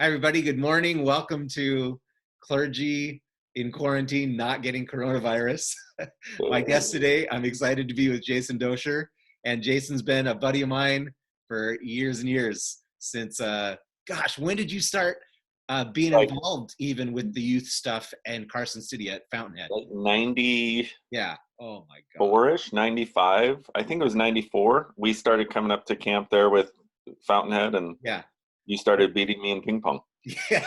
Hi, everybody. Good morning. Welcome to Clergy in Quarantine, Not Getting Coronavirus. My guest today, I'm excited to be with Jason Doescher. And Jason's been a buddy of mine for years and years since, when did you start being Like involved even with the youth stuff and Carson City at Fountainhead? like 94-ish, Yeah. Oh, my God. 95. I think it was 94. We started coming up to camp there with Fountainhead, and Yeah. you started beating me in ping pong. Yeah.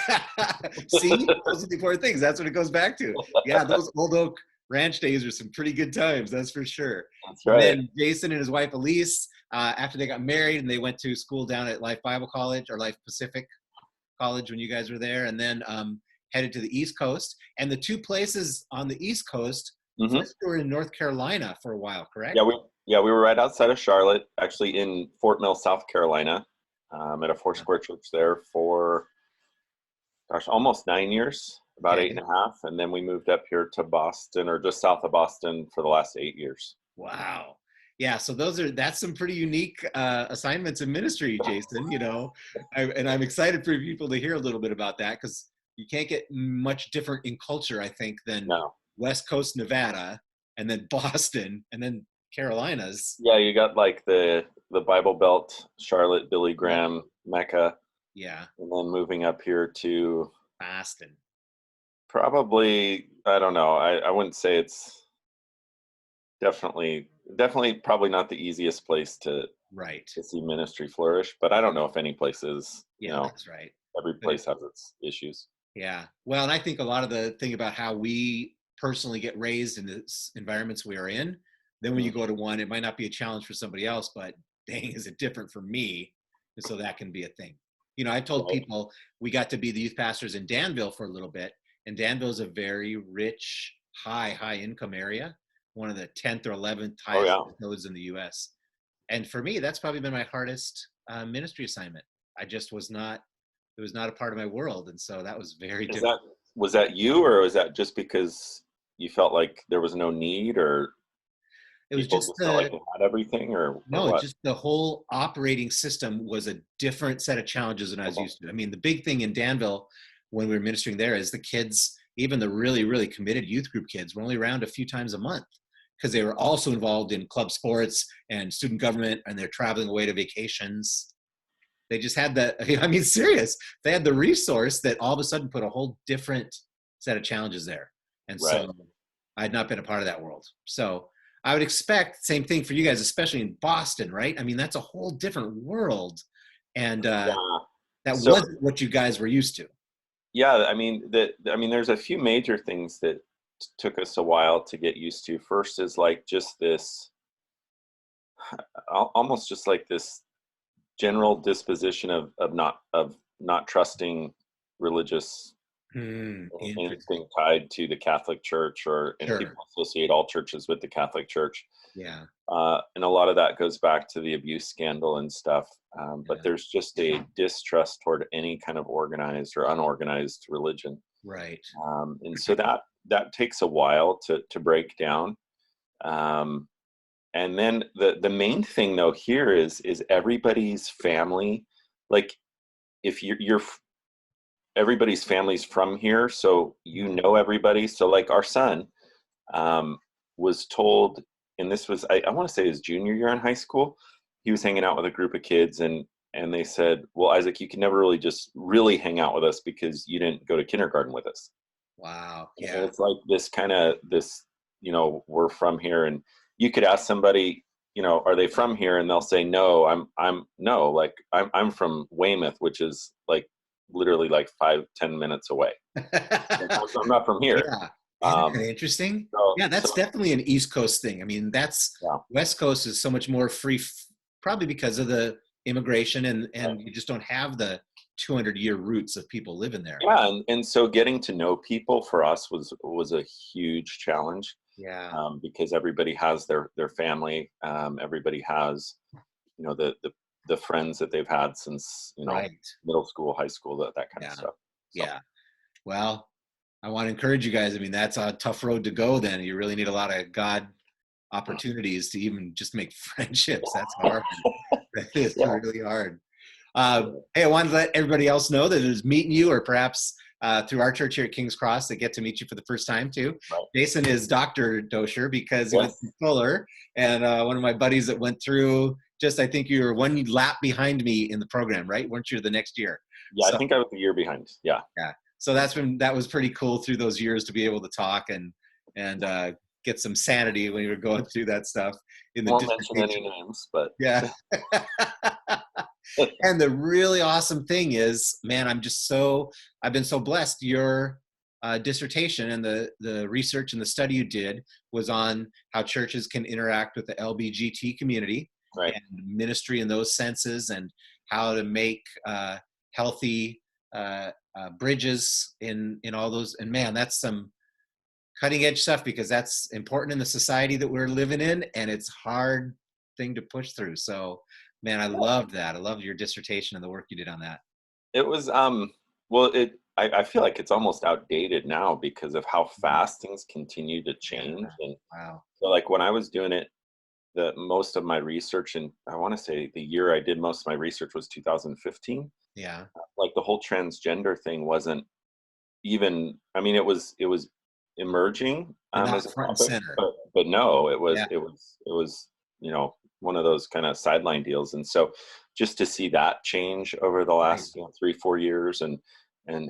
See, those are the important things. That's what it goes back to. Yeah, those Old Oak Ranch days are some pretty good times, that's for sure. That's And right. then Jason and his wife Elise, after they got married and they went to school down at Life Bible College or Life Pacific College when you guys were there, and then headed to the East Coast. And the two places on the East Coast, hmm first you were in North Carolina for a while, correct? Yeah, we were right outside of Charlotte, actually in Fort Mill, South Carolina, at a Yeah. Foursquare church there for almost 9 years, about eight Okay. and a half, and then we moved up here to Boston, or just south of Boston, for the last 8 years. Wow. Yeah, so that's some pretty unique assignments in ministry, Jason. And I'm excited for people to hear a little bit about that because you can't get much different in culture, I think, than No. West Coast Nevada and then Boston and then Carolinas. Yeah, you got like the Bible Belt, Charlotte, Billy Yep. Graham, Mecca, Yeah, and then moving up here to Boston. probably, I don't know. I wouldn't say it's definitely probably not the easiest place Right. to see ministry flourish, but I don't know if any place is, Yeah, that's right. every But place has its issues. yeah. Well, and I think a lot of the thing about how we personally get raised in the environments we are in, then when you Mm, go to one, it might not be a challenge for somebody else, but dang, is it different for me? And so that can be a thing. I've told right. people we got to be the youth pastors in Danville for a little bit, and Danville is a very rich, high income area, one of the 10th or 11th Oh highest yeah. nodes in the US. And for me, that's probably been my hardest ministry assignment. I just was not it was not a part of my world, and so that was very Is difficult. that Was that you, or was that just because you felt like there was no need, or It was people just just felt like they had everything, or no, what? just the whole operating system was a different set of challenges than I was Okay. used to. I mean, the big thing in Danville when we were ministering there is the kids, even the really, really committed youth group kids, were only around a few times a month because they were also involved in club sports and student government, and they're traveling away to vacations. They just had that. I mean, serious. They had the resource that all of a sudden put a whole different set of challenges there. And Right. so I had not been a part of that world. So I would expect same thing for you guys, especially in Boston, right? I mean, that's a whole different world. And Yeah. that So wasn't what you guys were used to. yeah, there's a few major things that took us a while to get used to. First is like just this, almost just like this general disposition of not trusting religious Interesting. anything tied to the Catholic Church, and people Sure. associate all churches with the Catholic Church. Yeah. And a lot of that goes back to the abuse scandal and stuff. But Yeah. there's just a distrust toward any kind of organized or unorganized religion. Right. And so that takes a while to break down. Um, and then the main thing though here is everybody's family. Like, if you're everybody's family's from here, so you Mm. know everybody. So like our son um, was told, and this was, I want to say, his junior year in high school. He was hanging out with a group of kids, and they said, "Well, Isaac, you can never really just really hang out with us because you didn't go to kindergarten with us." Wow. And Yeah. it's like this kind of this, we're from here, and you could ask somebody, are they from here, and they'll say, "No, I'm no, like I'm from Weymouth, which is like literally like 5-10 minutes away. I'm not from here." Yeah. Isn't Um, that interesting? so Yeah, that's so definitely an East Coast thing. I mean, that's yeah. West Coast is so much more free, probably because of the immigration and Right. you just don't have the 200-year roots of people living there. Yeah, and so getting to know people for us was a huge challenge, Yeah. because everybody has their family. Everybody has, the friends that they've had since, Right. middle school, high school, that kind of Yeah. stuff. So Yeah. Well, I want to encourage you guys. I mean, that's a tough road to go then. You really need a lot of God opportunities to even just make friendships. That's hard. That is yeah, really hard. Hey, I wanted to let everybody else know that it was meeting you, or perhaps through our church here at King's Cross, they get to meet you for the first time too. Right. Jason is Dr. Doescher because he Yes. went through Fuller, and one of my buddies that went through, just I think you were one lap behind me in the program, right? Weren't you the next year? Yeah, So, I think I was a year behind. Yeah. yeah. So that was pretty cool through those years to be able to talk and get some sanity when you were going through that stuff in the Won't mention any dissertation. names, but Yeah. And the really awesome thing is, man, I've been so blessed. Your dissertation and the research and the study you did was on how churches can interact with the LBGT community right. and ministry in those senses, and how to make healthy bridges in all those. And man, that's some cutting edge stuff, because that's important in the society that we're living in, and it's hard thing to push through. So man, I loved that. I loved your dissertation and the work you did on that. It was well, I feel like it's almost outdated now because of how fast things continue to change. Yeah. And Wow. so like when I was doing it, the most of my research, and I want to say the year I did most of my research was 2015. Yeah. Like the whole transgender thing wasn't even, I mean, it was emerging But as not a front and topic, center. but no, it was Yeah. one of those kind of sideline deals. And so just to see that change over the Right. last 3-4 years, and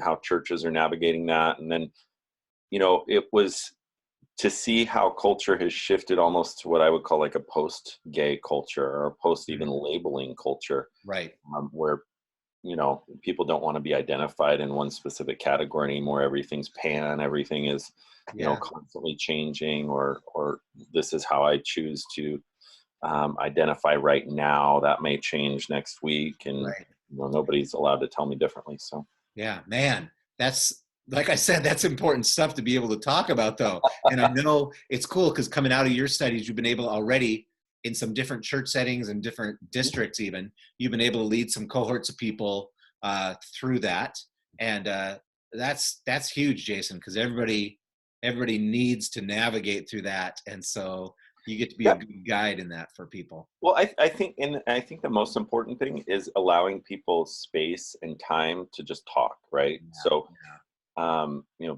how churches are navigating that, and then it was to see how culture has shifted almost to what I would call like a post-gay culture, or a post even labeling culture, Right. where people don't want to be identified in one specific category anymore. Everything's pan, everything is Yeah. constantly changing, or this is how I choose to identify right now. That may change next week, and Right. nobody's allowed to tell me differently. So Yeah, man, that's, like I said, that's important stuff to be able to talk about, though. And I know it's cool because coming out of your studies, you've been able already, in some different church settings and different districts, even you've been able to lead some cohorts of people through that, and that's huge, Jason, because everybody needs to navigate through that, and so you get to be a yeah. good guide in that for people. Well, I think the most important thing is allowing people space and time to just talk, right? So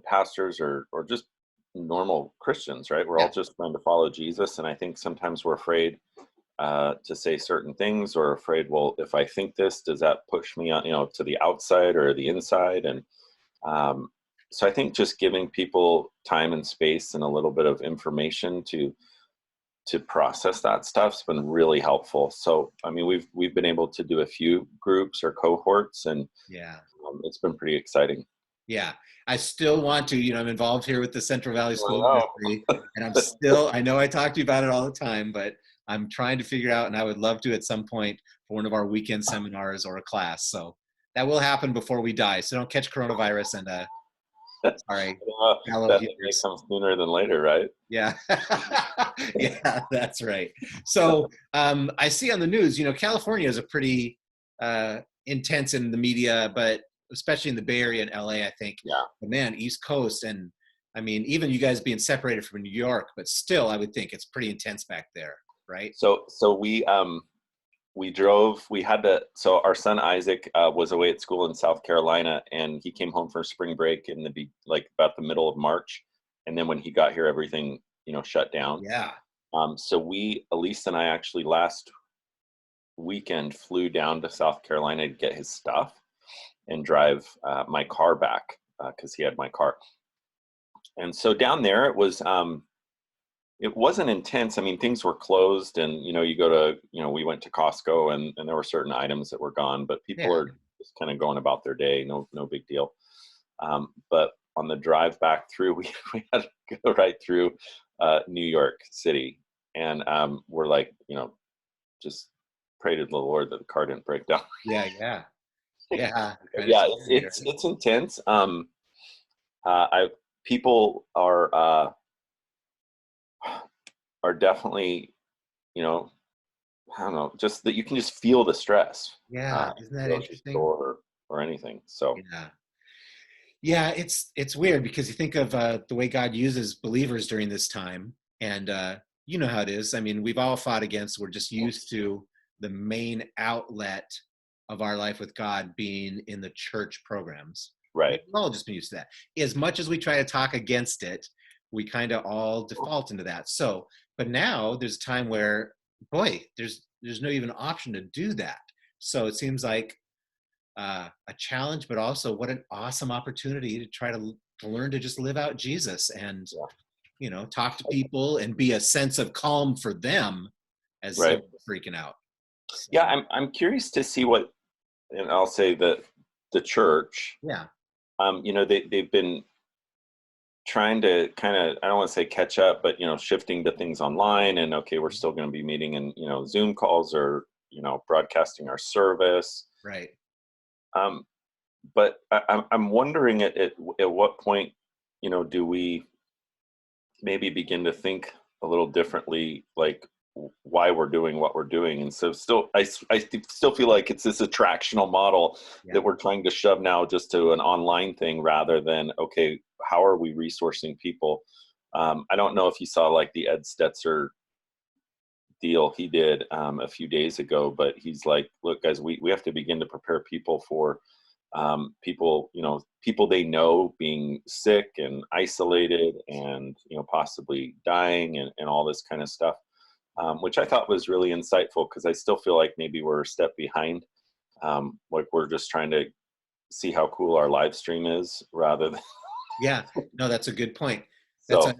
pastors or just normal Christians, right? We're Yeah. all just trying to follow Jesus. And I think sometimes we're afraid to say certain things, or afraid, well, if I think this, does that push me on, to the outside or the inside? And so I think just giving people time and space and a little bit of information to process that stuff's been really helpful. So, I mean, we've been able to do a few groups or cohorts, and Yeah. it's been pretty exciting. Yeah, I still want to, I'm involved here with the Central Valley School I Ministry, and I know I talk to you about it all the time, but I'm trying to figure out, and I would love to at some point for one of our weekend seminars or a class. So that will happen before we die. So don't catch coronavirus, and sorry, fellow That may viewers. come sooner than later, right? Yeah. Yeah, that's right. So I see on the news, California is a pretty intense in the media, but especially in the Bay Area and LA, I think. Yeah. But man, East Coast, and I mean, even you guys being separated from New York, but still, I would think it's pretty intense back there, right? So we drove. We had to. So our son Isaac was away at school in South Carolina, and he came home for spring break in like about the middle of March, and then when he got here, everything shut down. Yeah. So Elise and I actually last weekend flew down to South Carolina to get his stuff and drive my car back because he had my car. And so down there, it wasn't intense. I mean, things were closed, and you go to we went to Costco, and there were certain items that were gone, but people Yeah. are just kind of going about their day. No big deal. But on the drive back through, we had to go right through New York City, and we're like, just pray to the Lord that the car didn't break down. Yeah. Yeah. Yeah. Kind of Yeah, scary, right? it's intense. I People are definitely, I don't know, just that you can just feel the stress. Yeah. Isn't that Grocery interesting? store or anything. So Yeah. Yeah, it's weird because you think of the way God uses believers during this time, and you know how it is. I mean, we've all fought against. We're just used to the main outlet of our life with God being in the church programs. We've Right. all just been used to that. As much as we try to talk against it, we kind of all default into that. So, but now there's a time where, boy, there's no even option to do that. So it seems like a challenge, but also what an awesome opportunity to try to learn to just live out Jesus and, Yeah. talk to people and be a sense of calm for them as Right. someone's freaking out. So, Yeah, I'm curious to see what, and I'll say that the church, yeah. they've been trying to kind of, I don't want to say catch up, but shifting to things online, and okay, we're still going to be meeting in Zoom calls, or broadcasting our service. Right. But I'm wondering at what point do we maybe begin to think a little differently, like why we're doing what we're doing. And so I still feel like it's this attractional model Yeah. that we're trying to shove now just to an online thing, rather than, okay, how are we resourcing people? I don't know if you saw like the Ed Stetzer deal he did a few days ago, but he's like, look guys, we have to begin to prepare people for people they know being sick and isolated, and possibly dying, and all this kind of stuff, which I thought was really insightful, because I still feel like maybe we're a step behind. Like we're just trying to see how cool our live stream is, rather than Yeah. No, that's a good point. That's a so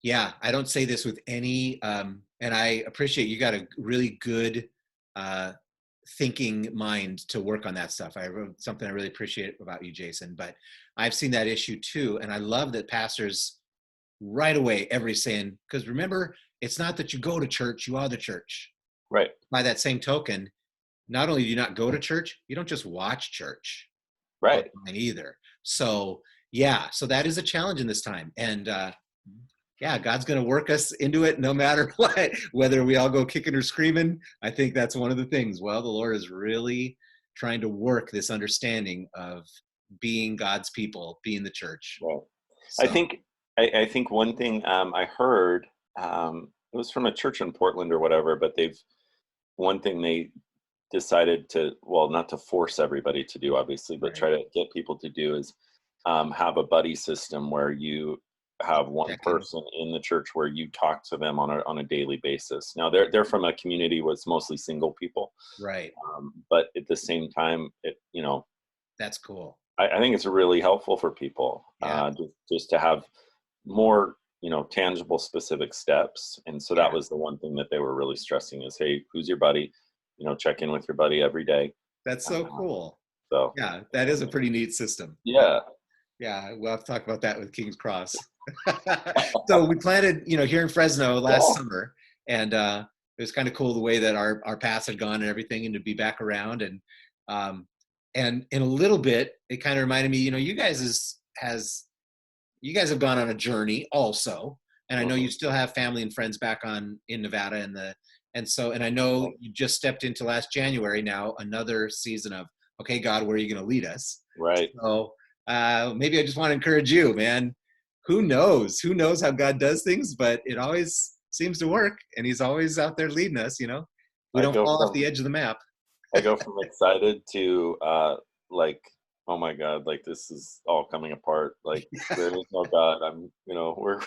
Yeah, I don't say this with any, and I appreciate you got a really good uh, thinking mind to work on that stuff. I wrote something I really appreciate about you, Jason. But I've seen that issue too, and I love that pastors right away everybody's saying, because remember, it's not that you go to church, you are the church. right, By that same token, not only do you not go to church, you don't just watch church right. online either. So yeah, so that is a challenge in this time, and yeah, God's going to work us into it no matter what, whether we all go kicking or screaming. I think that's one of the things. Well, the Lord is really trying to work this understanding of being God's people, being the church. Well, I So, think I think one thing I heard, it was from a church in Portland or whatever, but one thing they decided to, well, not to force everybody to do, obviously, but right. try to get people to do, is have a buddy system where you have one Checking. person in the church where you talk to them on a daily basis. Now they're from a community where it's mostly single people, Right. but at the same time, That's cool. I think it's really helpful for people, Yeah. just to have more tangible, specific steps. And so that Yeah. was the one thing that they were really stressing is, hey, who's your buddy? Check in with your buddy every day. That's so uh, cool. so Yeah. That is a pretty neat system. yeah. Yeah. We'll have to talk about that with King's Cross. So we planted, here in Fresno last Yeah. summer, and it was kind of cool the way that our paths had gone and everything, and to be back around, um, and in a little bit, it kind of reminded me, you guys have gone on a journey also, and I know you Mhm. still have family and friends back in Nevada, and I know you just stepped into last January now another season of, okay, God, where are you going to lead us? Right. So maybe I just want to encourage you, man. Who knows? Who knows how God does things, but it always seems to work, and He's always out there leading us. We I don't go fall off from the edge of the map. I go from excited to like, oh my God, like this is all coming apart. Like there is no God. We're,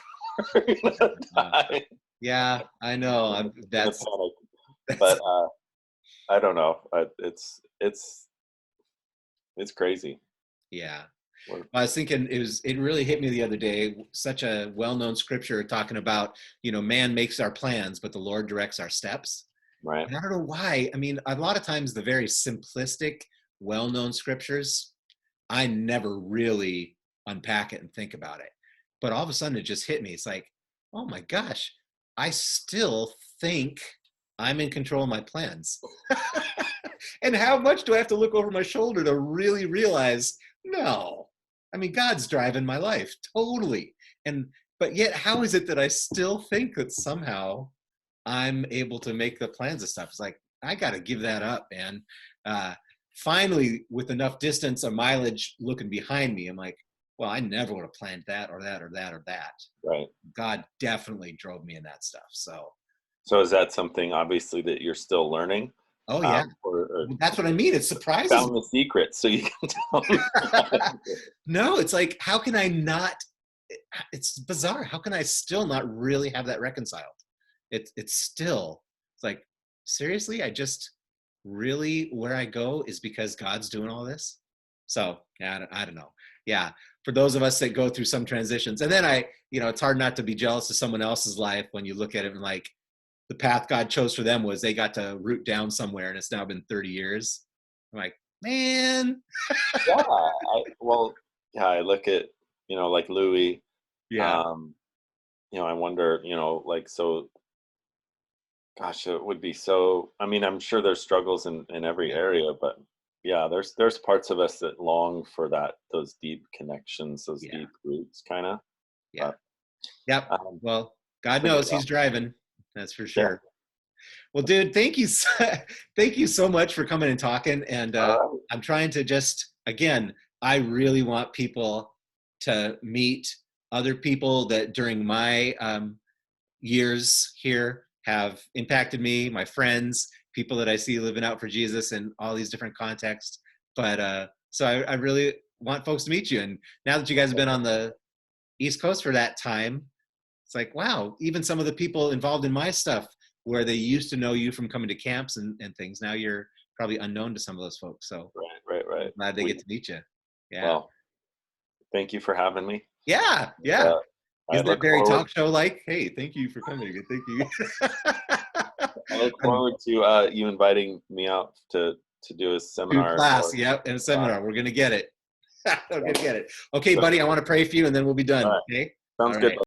we're gonna Uh, die. yeah, I know. In a That's panic. But I don't know. It's crazy. yeah. We're, I was thinking it really hit me the other day. Such a well-known scripture talking about, man makes our plans, but the Lord directs our steps. right. And I don't know why. I mean, a lot of times the very simplistic, well-known scriptures, I never really unpack it and think about it. But all of a sudden it just hit me. It's like, oh my gosh, I still think I'm in control of my plans. And how much do I have to look over my shoulder to really realize, no, I mean, God's driving my life totally. But yet, how is it that I still think that somehow I'm able to make the plans and stuff? It's like, I got to give that up, man. Uh, Finally, with enough distance or mileage looking behind me, I'm like, well, I never would have planned that or that or that or that. Right. God definitely drove me in that stuff. So So is that something obviously that you're still learning? Oh yeah. or Well, that's what I mean. It surprises found me. the secret so you can tell me. No, it's like, how can I not? It's bizarre. How can I still not really have that reconciled? It's still, it's like, seriously, I just really, where I go is because God's doing all this. So yeah, I don't know. Yeah, for those of us that go through some transitions, and then it's hard not to be jealous of someone else's life when you look at it and like, the path God chose for them was they got to root down somewhere, and it's now been 30 years. I'm like, man. Yeah, I look at, like Louis, Yeah. um, I wonder, like, so, gosh, it would be so, I mean, I'm sure there's struggles in every Yeah. area, but yeah, there's parts of us that long for those deep connections, those Yeah. deep roots, kind of, Yeah. but, Yep. um, Well, we'll God figure knows it out. he's driving. That's for Yeah. sure. Well, dude, thank you. Thank you so much for coming and talking. And All right. I'm trying to just, again, I really want people to meet other people that during my years here have impacted me, my friends, people that I see living out for Jesus in all these different contexts. But so I really want folks to meet you. And now that you guys have been on the East Coast for that time, it's like, wow, even some of the people involved in my stuff where they used to know you from coming to camps and things, now you're probably unknown to some of those folks. So I'm Right. glad they get to meet you. Yeah. Well, thank you for having me. Yeah. Uh, Yeah. I Isn't it look very forward. talk show like? Hey, thank you for coming. Thank you. I look And forward to you inviting me out to do a to seminar class. or Yep. And a class. seminar. We're going to get it. We're going to get it. Okay, So, buddy, I want to pray for you and then we'll be all done. right. Okay. All Sounds good. right.